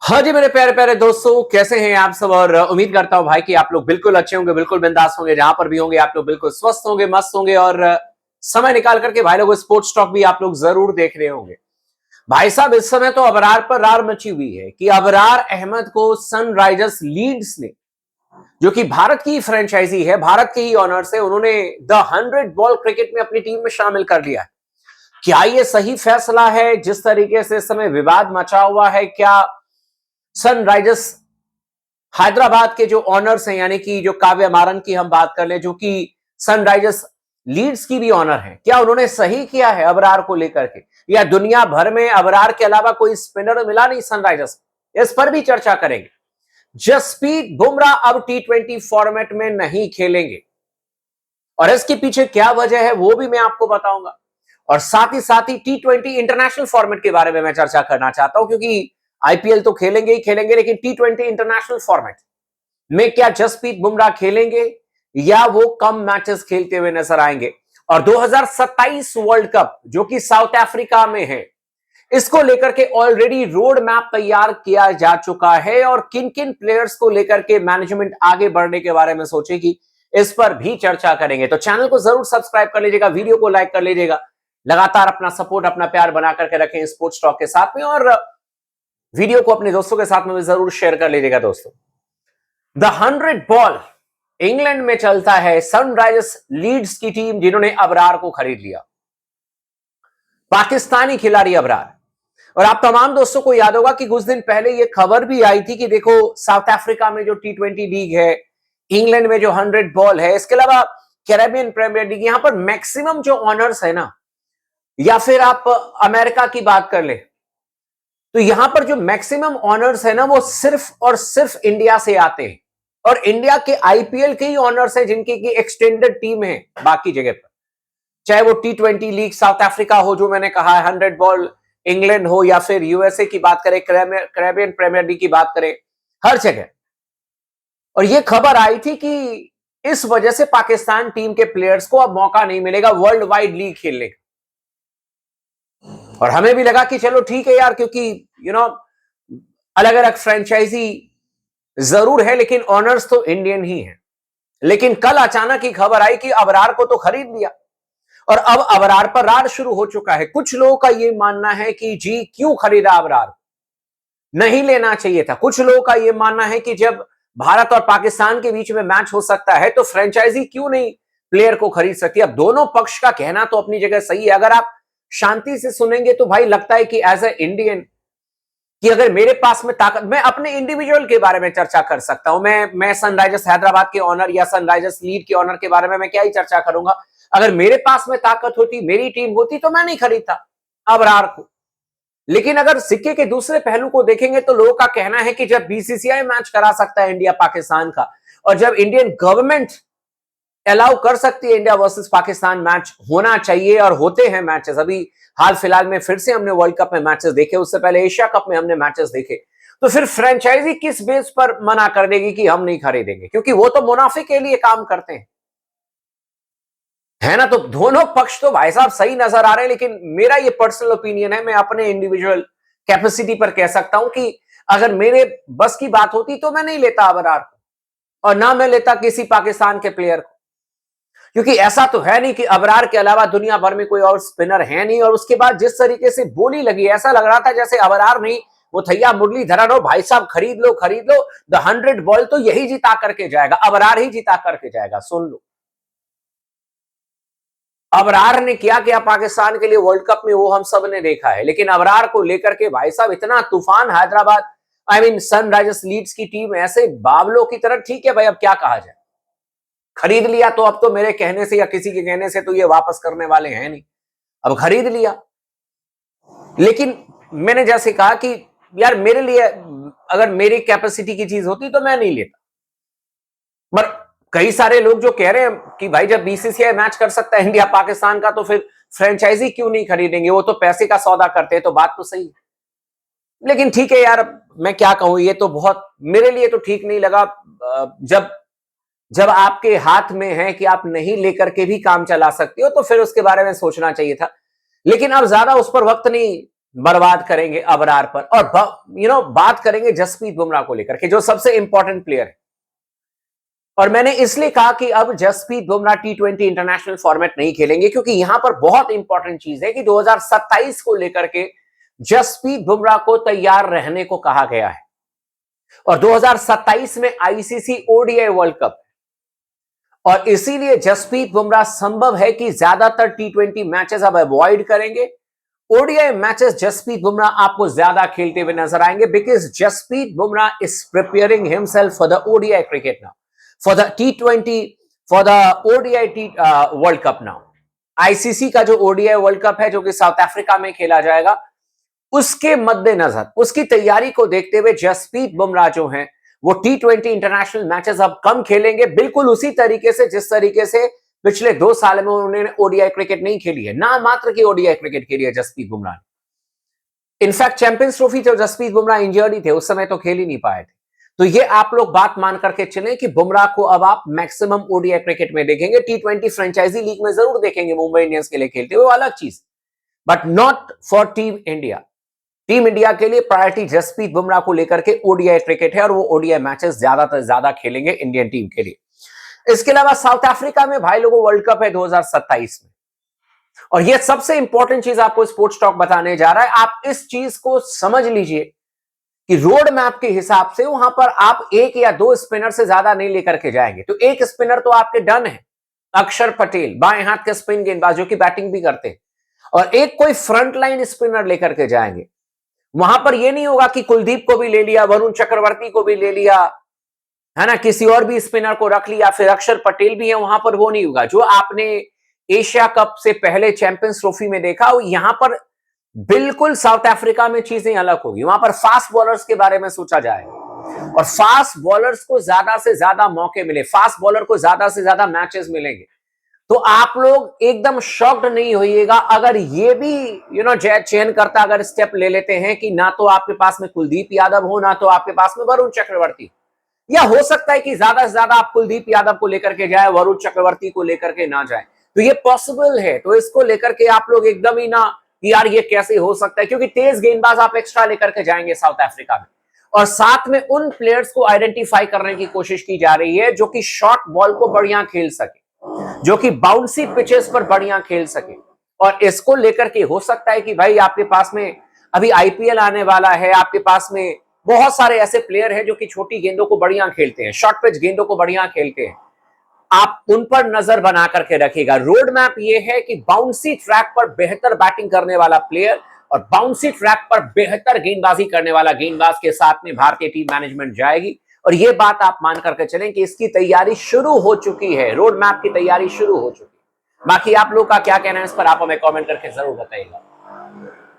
हाँ जी मेरे प्यारे प्यारे दोस्तों, कैसे हैं आप सब। और उम्मीद करता हूं भाई कि आप लोग बिल्कुल अच्छे होंगे, बिल्कुल बिंदास होंगे, जहां पर भी होंगे आप लोग बिल्कुल स्वस्थ होंगे, मस्त होंगे। और समय निकाल करके भाई लोग स्पोर्ट्स टॉक भी आप लोग जरूर देख रहे होंगे। भाई साहब, इस समय तो अबरार पर रार मची हुई है कि अबरार अहमद को सनराइजर्स लीड्स ने, जो कि भारत की फ्रेंचाइजी है, भारत के ही ऑनर से, उन्होंने द 100 बॉल क्रिकेट में अपनी टीम में शामिल कर लिया है। क्या ये सही फैसला है? जिस तरीके से इस समय विवाद मचा हुआ है, क्या सनराइजर्स हैदराबाद के जो ऑनर्स हैं, यानी कि जो काव्य मारन की हम बात कर ले, जो कि सनराइजर्स लीड्स की भी ऑनर है, क्या उन्होंने सही किया है अबरार को लेकर के? या दुनिया भर में अबरार के अलावा कोई स्पिनर मिला नहीं सनराइजर्स? इस पर भी चर्चा करेंगे। जसप्रीत बुमराह अब टी20 फॉर्मेट में नहीं खेलेंगे और इसके पीछे क्या वजह है वो भी मैं आपको बताऊंगा। और साथ ही टी20 इंटरनेशनल फॉर्मेट के बारे में मैं चर्चा करना चाहता हूं, क्योंकि आईपीएल तो खेलेंगे ही खेलेंगे, लेकिन टी20 इंटरनेशनल फॉर्मेट में क्या जसप्रीत बुमराह खेलेंगे या वो कम मैचेस खेलते हुए नजर आएंगे? और 2027 वर्ल्ड कप जो कि साउथ अफ्रीका में है, इसको लेकर के ऑलरेडी रोड मैप तैयार किया जा चुका है और किन किन प्लेयर्स को लेकर के मैनेजमेंट आगे बढ़ने के बारे में सोचेगी, इस पर भी चर्चा करेंगे। तो चैनल को जरूर सब्सक्राइब कर लीजिएगा, वीडियो को लाइक कर लीजिएगा, लगातार अपना सपोर्ट, अपना प्यार बना करके रखें स्पोर्ट्स टॉक के साथ में, और वीडियो को अपने दोस्तों के साथ में भी जरूर शेयर कर लीजिएगा। दोस्तों, द 100 बॉल इंग्लैंड में चलता है, सनराइजर्स लीड्स की टीम जिन्होंने अबरार को खरीद लिया, पाकिस्तानी खिलाड़ी अबरार। और आप तमाम दोस्तों को याद होगा कि कुछ दिन पहले यह खबर भी आई थी कि देखो, साउथ अफ्रीका में जो टी20 लीग है, इंग्लैंड में जो 100 बॉल है, इसके अलावा कैरेबियन प्रीमियर लीग, यहां पर मैक्सिमम जो ऑनर्स है ना, या फिर आप अमेरिका की बात कर ले, तो यहां पर जो मैक्सिमम ऑनर्स है ना, वो सिर्फ और सिर्फ इंडिया से आते हैं। और इंडिया के आईपीएल के ही ऑनर्स हैं जिनकी की एक्सटेंडेड टीम है बाकी जगह पर, चाहे वो टी20 लीग साउथ अफ्रीका हो जो मैंने कहा, 100 बॉल इंग्लैंड हो, या फिर यूएसए की बात करें, कैरेबियन प्रीमियर लीग की बात करें, हर जगह। और यह खबर आई थी कि इस वजह से पाकिस्तान टीम के प्लेयर्स को अब मौका नहीं मिलेगा वर्ल्ड वाइड लीग खेलने का। और हमें भी लगा कि चलो ठीक है यार, क्योंकि अलग अलग फ्रेंचाइजी जरूर है लेकिन ऑनर्स तो इंडियन ही है। लेकिन कल अचानक ही खबर आई कि अबरार को तो खरीद लिया और अब अबरार पर रार शुरू हो चुका है। कुछ लोगों का यह मानना है कि जी क्यों खरीदा अबरार, नहीं लेना चाहिए था। कुछ लोगों का यह मानना है कि जब भारत और पाकिस्तान के बीच में मैच हो सकता है तो फ्रेंचाइजी क्यों नहीं प्लेयर को खरीद सकती। अब दोनों पक्ष का कहना तो अपनी जगह सही है। अगर आप शांति से सुनेंगे तो भाई लगता है कि एज ए इंडियन, कि अगर मेरे पास में ताकत, मैं अपने इंडिविजुअल के बारे में चर्चा कर सकता हूं। मैं सनराइजर्स हैदराबाद के ऑनर या सनराइजर्स लीड के ऑनर के बारे में मैं क्या ही चर्चा करूंगा। अगर मेरे पास में ताकत होती, मेरी टीम होती, तो मैं नहीं खरीदता अबरार को। लेकिन अगर सिक्के के दूसरे पहलू को देखेंगे तो लोगों का कहना है कि जब बीसीसीआई मैच करा सकता है इंडिया पाकिस्तान का, और जब इंडियन गवर्नमेंट अलाउ कर सकती है इंडिया वर्सेस पाकिस्तान मैच होना चाहिए, और होते हैं मैचेस। अभी हाल फिलहाल में फिर से हमने वर्ल्ड कप में मैचेस देखे, उससे पहले एशिया कप में हमने मैचेस देखे। तो फिर फ्रेंचाइजी किस बेस पर मना कर देगी कि हम नहीं खरीदेंगे, क्योंकि वो तो मुनाफे के लिए काम करते हैं, है ना। तो दोनों पक्ष तो भाई साहब सही नजर आ रहे हैं, लेकिन मेरा ये पर्सनल ओपिनियन है, मैं अपने इंडिविजुअल कैपेसिटी पर कह सकता हूं कि अगर मेरे बस की बात होती तो मैं नहीं लेता अबरार को, और ना मैं लेता किसी पाकिस्तान के प्लेयर को, क्योंकि ऐसा तो है नहीं कि अबरार के अलावा दुनिया भर में कोई और स्पिनर है नहीं। और उसके बाद जिस तरीके से बोली लगी, ऐसा लग रहा था जैसे अबरार नहीं, वो थैया मुरलीधरन हो, भाई साहब खरीद लो खरीद लो, द 100 बॉल तो यही जिता करके जाएगा, अबरार ही जिता करके जाएगा। सुन लो, अबरार ने क्या किया पाकिस्तान के लिए वर्ल्ड कप में, वो हम सब ने देखा है। लेकिन अबरार को लेकर के भाई साहब इतना तूफान हैदराबाद, सनराइजर्स लीड्स की टीम ऐसे बावलों की तरह, ठीक है भाई, अब क्या कहा जाए, खरीद लिया तो अब तो मेरे कहने से या किसी के कहने से तो ये वापस करने वाले हैं नहीं, अब खरीद लिया। लेकिन मैंने जैसे कहा कि यार मेरे लिए अगर मेरी कैपेसिटी की चीज होती तो मैं नहीं लेता। पर कई सारे लोग जो कह रहे हैं कि भाई जब बीसीसीआई मैच कर सकता है इंडिया पाकिस्तान का, तो फिर फ्रेंचाइजी क्यों नहीं खरीदेंगे, वो तो पैसे का सौदा करते हैं, तो बात तो सही है। लेकिन ठीक है यार, मैं क्या कहूं, ये तो बहुत मेरे लिए तो ठीक नहीं लगा। जब जब आपके हाथ में है कि आप नहीं लेकर के भी काम चला सकते हो, तो फिर उसके बारे में सोचना चाहिए था। लेकिन अब ज्यादा उस पर वक्त नहीं बर्बाद करेंगे अबरार पर, और बात करेंगे जसप्रीत बुमराह को लेकर के, जो सबसे इंपॉर्टेंट प्लेयर है। और मैंने इसलिए कहा कि अब जसप्रीत बुमराह टी20 इंटरनेशनल फॉर्मेट नहीं खेलेंगे, क्योंकि यहां पर बहुत इंपॉर्टेंट चीज है कि 2027 को लेकर के जसप्रीत बुमराह को तैयार रहने को कहा गया है। और 2027 में आईसीसी ओडीआई वर्ल्ड कप, और इसीलिए जसप्रीत बुमराह संभव है कि ज्यादातर टी20 मैचेस अब अवॉइड करेंगे। ओडीआई मैचेस जसप्रीत बुमराह आपको ज्यादा खेलते हुए नजर आएंगे, because Jasprit Bumrah is preparing himself for the ODI cricket now, for the T20, for the ODI world cup now. ICC का जो ओडीआई वर्ल्ड कप है, जो कि साउथ अफ्रीका में खेला जाएगा, उसके मद्देनजर, उसकी तैयारी को देखते हुए जसप्रीत बुमराह जो हैं वो टी20 इंटरनेशनल मैचेस अब कम खेलेंगे, बिल्कुल उसी तरीके से जिस तरीके से पिछले 2 साल में उन्होंने ओडीआई क्रिकेट नहीं खेली है। ना मात्र की ओडीआई क्रिकेट खेली है जसप्रीत बुमराह ने। इनफैक्ट चैंपियंस ट्रॉफी जब जसप्रीत बुमराह इंजर्ड ही थे, उस समय तो खेल ही नहीं पाए थे। तो ये आप लोग बात मान करके चलें कि बुमराह को अब आप मैक्सिमम ओडीआई क्रिकेट में देखेंगे। टी20 फ्रेंचाइजी लीग में जरूर देखेंगे मुंबई इंडियंस के लिए खेलते हुए, अलग चीज, but not for team India. Team India के लिए प्रायोरिटी जसप्रीत बुमराह को लेकर के ओडीआई क्रिकेट है, और वो ओडीआई मैचेस ज्यादातर ज्यादा खेलेंगे इंडियन टीम के लिए। इसके अलावा साउथ अफ्रीका में भाई लोगों वर्ल्ड कप है 2027 में, और ये सबसे इंपॉर्टेंट चीज आपको स्पोर्ट्स टॉक बताने जा रहा है। आप इस चीज को समझ लीजिए कि रोड मैप के हिसाब से वहां पर आप 1 या 2 स्पिनर से ज्यादा नहीं लेकर के जाएंगे। तो एक स्पिनर तो आपके डन है, अक्षर पटेल, बाएं हाथ के स्पिन गेंदबाज जो कि बैटिंग भी करते हैं, और एक कोई फ्रंट लाइन स्पिनर लेकर के जाएंगे। वहां पर यह नहीं होगा कि कुलदीप को भी ले लिया, वरुण चक्रवर्ती को भी ले लिया, है ना, किसी और भी स्पिनर को रख लिया, फिर अक्षर पटेल भी है, वहां पर वो नहीं होगा। जो आपने एशिया कप से पहले चैंपियंस ट्रॉफी में देखा, यहां पर बिल्कुल साउथ अफ्रीका में चीजें अलग होगी। वहां पर फास्ट बॉलर्स के बारे में सोचा जाए, और फास्ट बॉलर्स को ज्यादा से ज्यादा मौके मिले, फास्ट बॉलर को ज्यादा से ज्यादा मैचेस मिलेंगे। तो आप लोग एकदम शॉक्ड नहीं होइएगा अगर ये भी जय चयन करता अगर स्टेप ले लेते हैं कि ना तो आपके पास में कुलदीप यादव हो, ना तो आपके पास में वरुण चक्रवर्ती, या हो सकता है कि ज्यादा से ज्यादा आप कुलदीप यादव को लेकर के जाए, वरुण चक्रवर्ती को लेकर के ना जाए। तो ये पॉसिबल है। तो इसको लेकर के आप लोग एकदम ही ना कि यार ये कैसे हो सकता है, क्योंकि तेज गेंदबाज आप एक्स्ट्रा लेकर के जाएंगे साउथ अफ्रीका में, और साथ में उन प्लेयर्स को आइडेंटिफाई करने की कोशिश की जा रही है जो कि शॉर्ट बॉल को बढ़िया खेल सके, जो कि बाउंसी पिचेस पर बढ़िया खेल सके। और इसको लेकर के हो सकता है कि भाई आपके पास में अभी आईपीएल आने वाला है, आपके पास में बहुत सारे ऐसे प्लेयर हैं जो कि छोटी गेंदों को बढ़िया खेलते हैं, शॉर्ट पिच गेंदों को बढ़िया खेलते हैं, आप उन पर नजर बना करके रखिएगा। रोड मैप ये है कि बाउंसी ट्रैक पर बेहतर बैटिंग करने वाला प्लेयर और बाउंसी ट्रैक पर बेहतर गेंदबाजी करने वाला गेंदबाज के साथ में भारतीय टीम मैनेजमेंट जाएगी, और ये बात आप मान करके चलें कि इसकी तैयारी शुरू हो चुकी है, रोड मैप की तैयारी शुरू हो चुकी है। बाकी आप लोग का क्या कहना है इस पर आप हमें कमेंट करके जरूर बताइएगा।